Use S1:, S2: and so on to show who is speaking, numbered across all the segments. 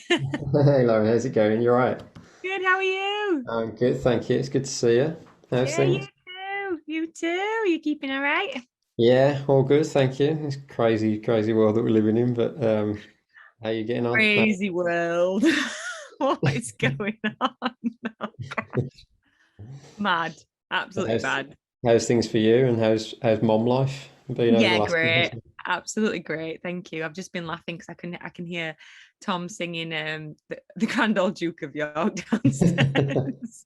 S1: Hey Lauren, how's it going? You all right?
S2: Good, how are you?
S1: I'm good, thank you. It's good to see you. How's
S2: Yeah, you
S1: things?
S2: too. You too. You keeping all right?
S1: Yeah, all good, thank you. It's crazy, crazy world that we're living in, but how you getting on?
S2: Crazy world. What is going on? Oh, gosh. Mad. Absolutely
S1: How's,
S2: mad.
S1: how's things for you, and how's mom life been over the
S2: Yeah,
S1: last couple
S2: great.
S1: of
S2: Absolutely great. Thank you. I've just been laughing because I can hear Tom singing the Grand Old Duke of York
S1: months?
S2: downstairs.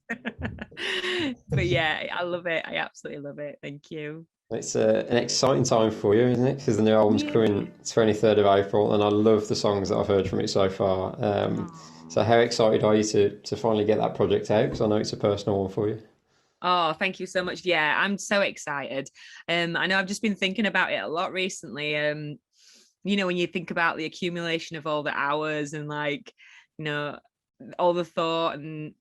S2: But yeah, I love it. I absolutely love it. Thank you.
S1: It's an exciting time for you, isn't it? Because the new album's
S2: Yeah.
S1: coming 23rd of April, and I love the songs that I've heard from it so far. So how excited are you to finally get that project out? Because I know it's a personal one for you.
S2: Oh, thank you so much. Yeah, I'm so excited. I know I've just been thinking about it a lot recently. When you think about the accumulation of all the hours and you know, all the thought and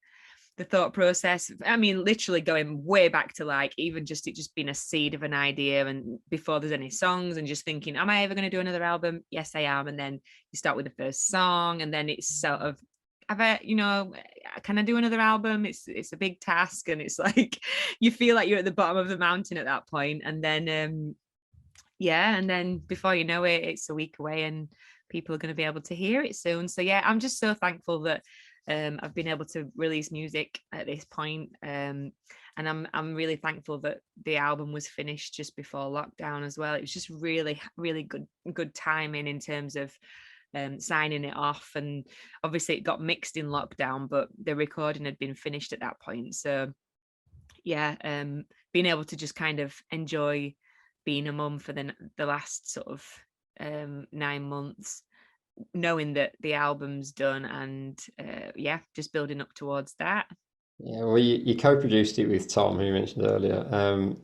S2: the thought process. I mean, literally going way back to even just it just being a seed of an idea and before there's any songs and just thinking, am I ever going to do another album? Yes, I am. And then you start with the first song and then it's sort of have I, can I do another album? It's a big task and it's like you feel like you're at the bottom of the mountain at that point. And then yeah, and then before you know it, it's a week away and people are going to be able to hear it soon. So yeah, I'm just so thankful that I've been able to release music at this point. And I'm really thankful that the album was finished just before lockdown as well. It was just really, really good timing in terms of signing it off. And obviously it got mixed in lockdown, but the recording had been finished at that point. So yeah, being able to just kind of enjoy being a mum for the last sort of 9 months, knowing that the album's done and yeah, just building up towards that.
S1: Yeah, well, you co-produced it with Tom, who you mentioned earlier.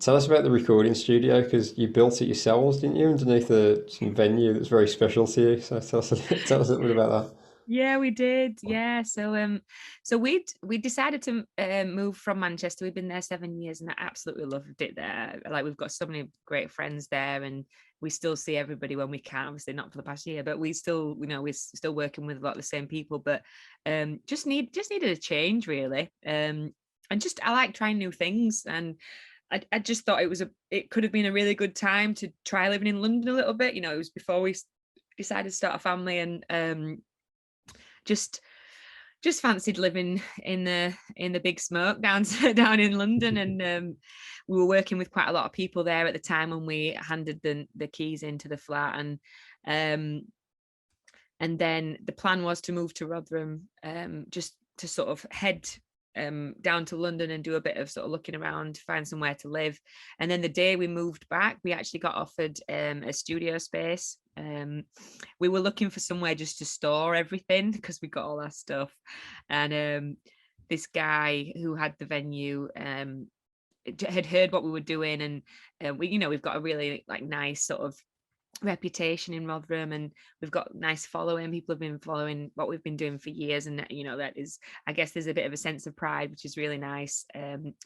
S1: Tell us about the recording studio because you built it yourselves, didn't you, underneath some venue that's very special to you. So tell us a little bit about
S2: Yeah, we did. Yeah, so we decided to move from Manchester. We've been there 7 years, and I absolutely loved it there. Like we've got so many great friends there, and we still see everybody when we can. Obviously, not for the past year, but we still, we're still working with a lot of the same people. But just needed a change, really. And just I like trying new things, and I just thought it could have been a really good time to try living in London a little bit. It was before we decided to start a family, and just just fancied living in the big smoke down down in London, and we were working with quite a lot of people there at the time when we handed the keys into the flat, um, and then the plan was to move to Rotherham, just to sort of head down to London and do a bit of sort of looking around, find somewhere to live. And then the day we moved back, we actually got offered a studio space. We were looking for somewhere just to store everything because we got all our stuff. And this guy who had the venue had heard what we were doing, and we've got a really nice sort of reputation in Rotherham, and we've got nice following. People have been following what we've been doing for years, and that is, I guess, there's a bit of a sense of pride, which is really nice,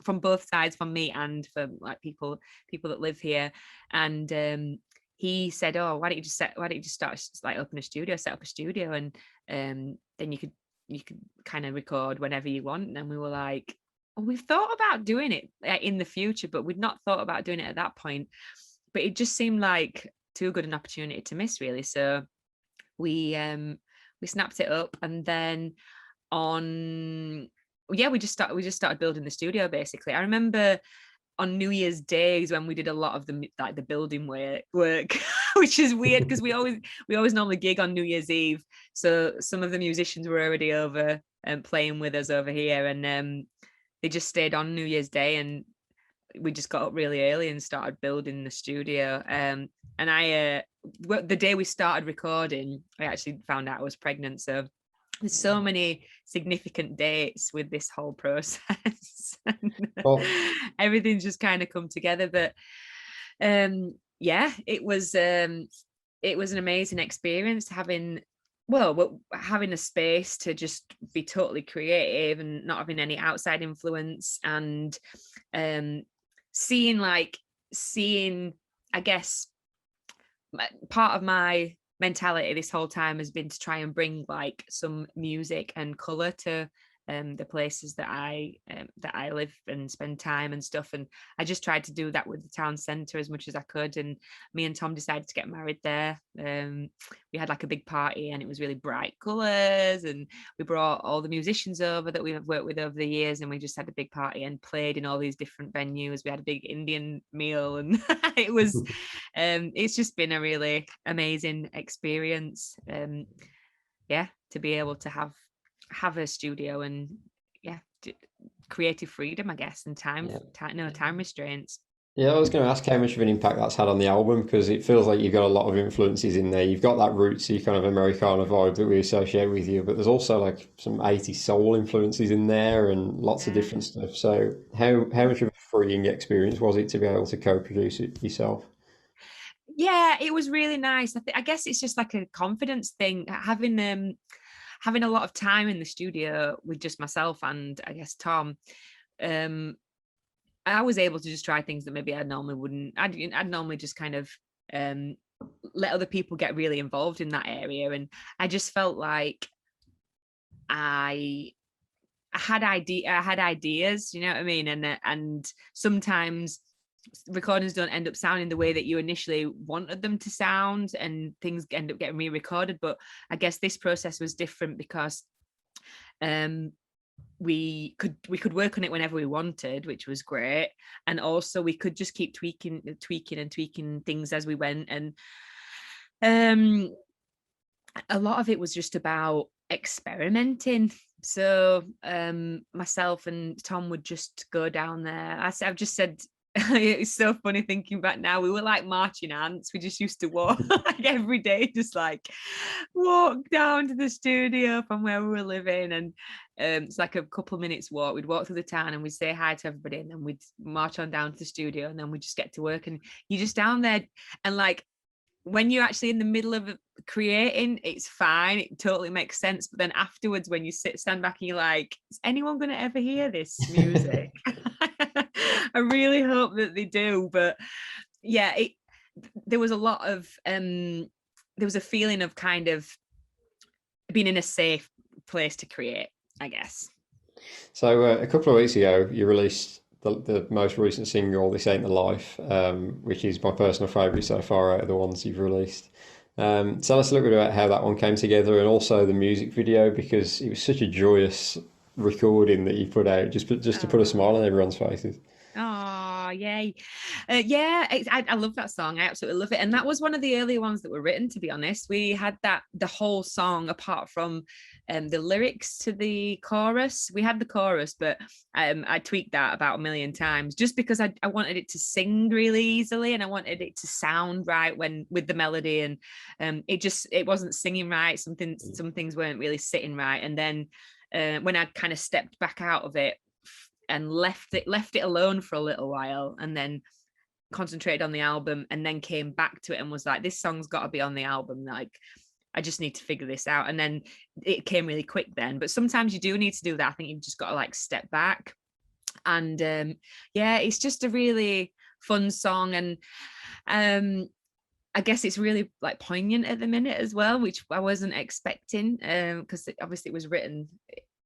S2: from both sides, from me and for people that live here. And he said, "Oh, why don't you just start open a studio, set up a studio, and then you could kind of record whenever you want." And we were like, well, we've thought about doing it in the future, but we'd not thought about doing it at that point. But it just seemed like too good an opportunity to miss, really. So we snapped it up, and then on yeah, we just started building the studio basically. I remember on New Year's days when we did a lot of the building work, which is weird because we always normally gig on New Year's Eve. So some of the musicians were already over and playing with us over here, and they just stayed on New Year's Day, and we just got up really early and started building the studio. And the day we started recording, I actually found out I was pregnant. So there's so many significant dates with this whole process.
S1: that.
S2: Everything's just kind of come together. But yeah, it was an amazing experience having a space to just be totally creative and not having any outside influence, and um seeing seeing I guess part of my mentality this whole time has been to try and bring like some music and color to the places that I live and spend time and stuff. And I just tried to do that with the town centre as much as I could. And me and Tom decided to get married there. We had like a big party, and it was really bright colours, and we brought all the musicians over that we've worked with over the years, and we just had a big party and played in all these different venues. We had a big Indian meal, and it was it's just been a really amazing experience. Yeah, to be able to have a studio and creative freedom, I guess, and time restraints.
S1: Yeah, I was going to ask how much of an impact that's had on the album, because it feels like you've got a lot of influences in there. You've got that rootsy kind of Americana vibe that we associate with you, but there's also like some 80s soul influences in there and lots of different stuff. So how much of a freeing experience was it to be able to co-produce it yourself?
S2: Yeah, it was really nice. I guess it's just like a confidence thing, having a lot of time in the studio with just myself and I guess Tom. I was able to just try things that maybe I normally wouldn't. I'd normally just kind of let other people get really involved in that area, and I just felt like I had ideas, you know what I mean, and sometimes recordings don't end up sounding the way that you initially wanted them to sound, and things end up getting re-recorded. But I guess this process was different because we could work on it whenever we wanted, which was great, and also we could just keep tweaking things as we went. And a lot of it was just about experimenting. So myself and Tom would just go down there. I've just said, it's so funny thinking back now, we were like marching ants. We just used to walk like every day, just like walk down to the studio from where we were living, and it's like a couple of minutes walk. We'd walk through the town and we'd say hi to everybody, and then we'd march on down to the studio, and then we'd just get to work. And you're just down there, and like when you're actually in the middle of creating, it's fine, it totally makes sense. But then afterwards, when you stand back and you're like, is anyone going to ever hear this music? I really hope that they do. But yeah, there was a lot of there was a feeling of kind of being in a safe place to create, I guess.
S1: So a couple of weeks ago, you released the most recent single, "This Ain't the Life," which is my personal favourite so far out of the ones you've released. Tell us a little bit about how that one came together, and also the music video, because it was such a joyous recording that you put out, just to put a smile on everyone's faces.
S2: Oh, yay. Yeah, I love that song. I absolutely love it. And that was one of the earlier ones that were written, to be honest. We had the whole song, apart from the lyrics to the chorus. We had the chorus, but I tweaked that about a million times, just because I wanted it to sing really easily, and I wanted it to sound right with the melody. And it wasn't singing right. Some things weren't really sitting right. And then when I kind of stepped back out of it and left it alone for a little while, and then concentrated on the album, and then came back to it and was like, this song's got to be on the album, like I just need to figure this out. And then it came really quick then. But sometimes you do need to do that. I think you've just got to like step back. And yeah, it's just a really fun song. And I guess it's really like poignant at the minute as well, which I wasn't expecting, because obviously it was written,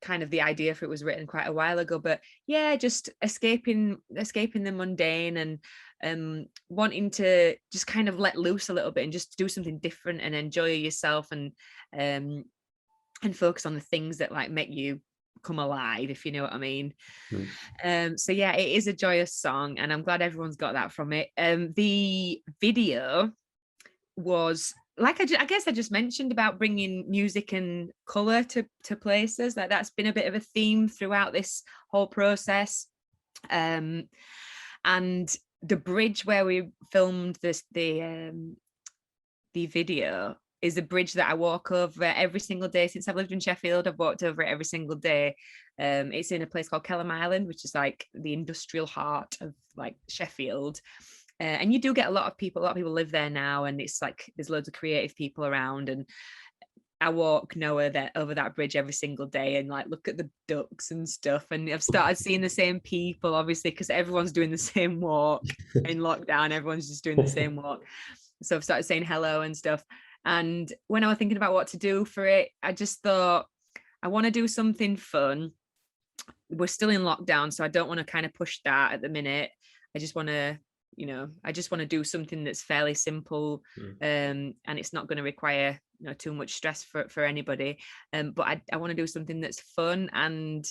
S2: kind of the idea for it was written quite a while ago. But yeah, just escaping the mundane, and wanting to just kind of let loose a little bit and just do something different and enjoy yourself, and focus on the things that like make you come alive, if you know what I mean. So yeah, it is a joyous song, and I'm glad everyone's got that from it. The video was like, I guess I just mentioned about bringing music and color to places. Like that's been a bit of a theme throughout this whole process. And the bridge where we filmed the video is a bridge that I walk over every single day since I've lived in Sheffield. I've walked over it every single day. It's in a place called Kelham Island, which is like the industrial heart of like Sheffield. And you do get a lot of people live there now, and it's like there's loads of creative people around. And I walk over that bridge every single day and like look at the ducks and stuff. And I've started seeing the same people, obviously, because everyone's doing the same walk in lockdown. Everyone's just doing the same walk. So I've started saying hello and stuff. And when I was thinking about what to do for it, I just thought I want to do something fun. We're still in lockdown, so I don't want to kind of push that at the minute. I just want to, I just want to do something that's fairly simple, and it's not going to require too much stress for anybody. But I want to do something that's fun and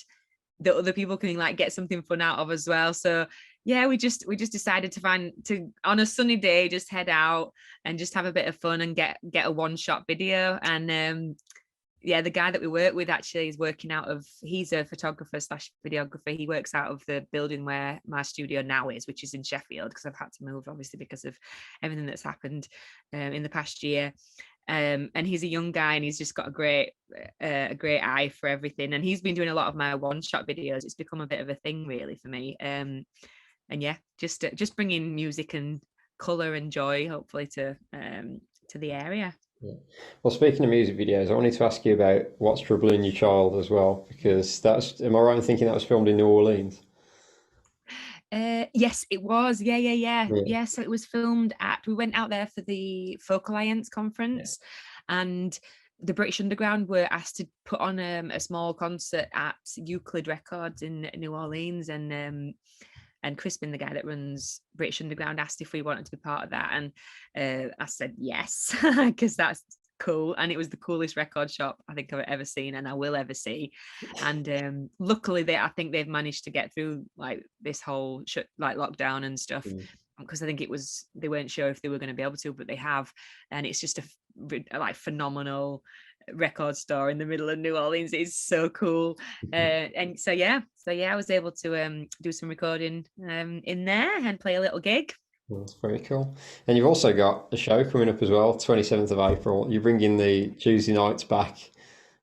S2: that other people can like get something fun out of as well. So yeah, we just decided to on a sunny day just head out and just have a bit of fun and get a one-shot video. And yeah, the guy that we work with actually is working out of, he's a photographer slash videographer. He works out of the building where my studio now is, which is in Sheffield, because I've had to move obviously because of everything that's happened in the past year. And he's a young guy and he's just got a great eye for everything. And he's been doing a lot of my one-shot videos. It's become a bit of a thing really for me. And yeah, just bringing music and color and joy, hopefully, to the area.
S1: Yeah. Well, speaking of music videos, I wanted to ask you about What's Troubling Your Child as well, because am I right in thinking that was filmed in New Orleans?
S2: Yes, it was. Yeah.
S1: Yeah.
S2: Yeah, so it was filmed we went out there for the Folk Alliance conference, and the British Underground were asked to put on a small concert at Euclid Records in New Orleans, and Crispin, the guy that runs British Underground, asked if we wanted to be part of that, and I said yes, because that's cool, and it was the coolest record shop I think I've ever seen and I will ever see. And luckily I think they've managed to get through like this whole lockdown and stuff, because I think they weren't sure if they were going to be able to, but they have. And it's just a like phenomenal record store in the middle of New Orleans. It's so cool. And so yeah, I was able to do some recording in there and play a little gig.
S1: That's very cool. And you've also got a show coming up as well, 27th of April. You're bringing the Tuesday nights back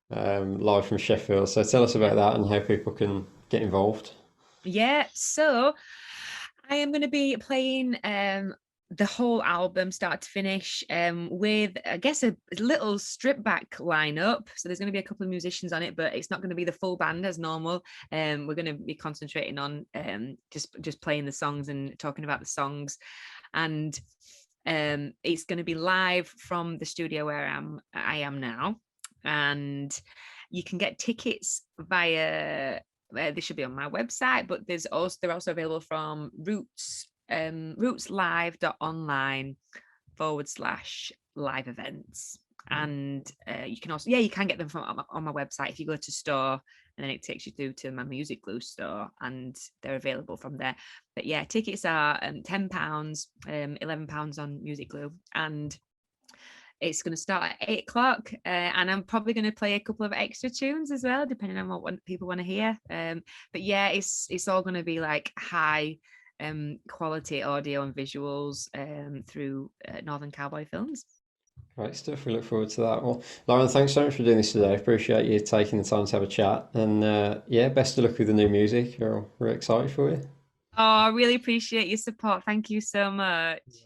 S1: live from Sheffield. So tell us about that and how people can get involved.
S2: Yeah, so I am going to be playing the whole album start to finish, with I guess a little strip back lineup. So there's going to be a couple of musicians on it, but it's not going to be the full band as normal. We're going to be concentrating on just playing the songs and talking about the songs. And it's going to be live from the studio where I am now. And you can get tickets via they should be on my website, but they're also available from rootslive.online/live events. And you can also, you can get them from on my website if you go to store, and then it takes you through to my Music Glue store, and they're available from there. But yeah, tickets are £10, £11 on Music Glue, and it's going to start at 8 o'clock, and I'm probably going to play a couple of extra tunes as well, depending on what people want to hear. But yeah, it's all going to be like high quality audio and visuals through Northern Cowboy Films.
S1: Great stuff. We look forward to that. Well, Lauren, thanks so much for doing this today. Appreciate you taking the time to have a chat. And yeah, best of luck with the new music. We're excited for you.
S2: Oh, I really appreciate your support. Thank you so much.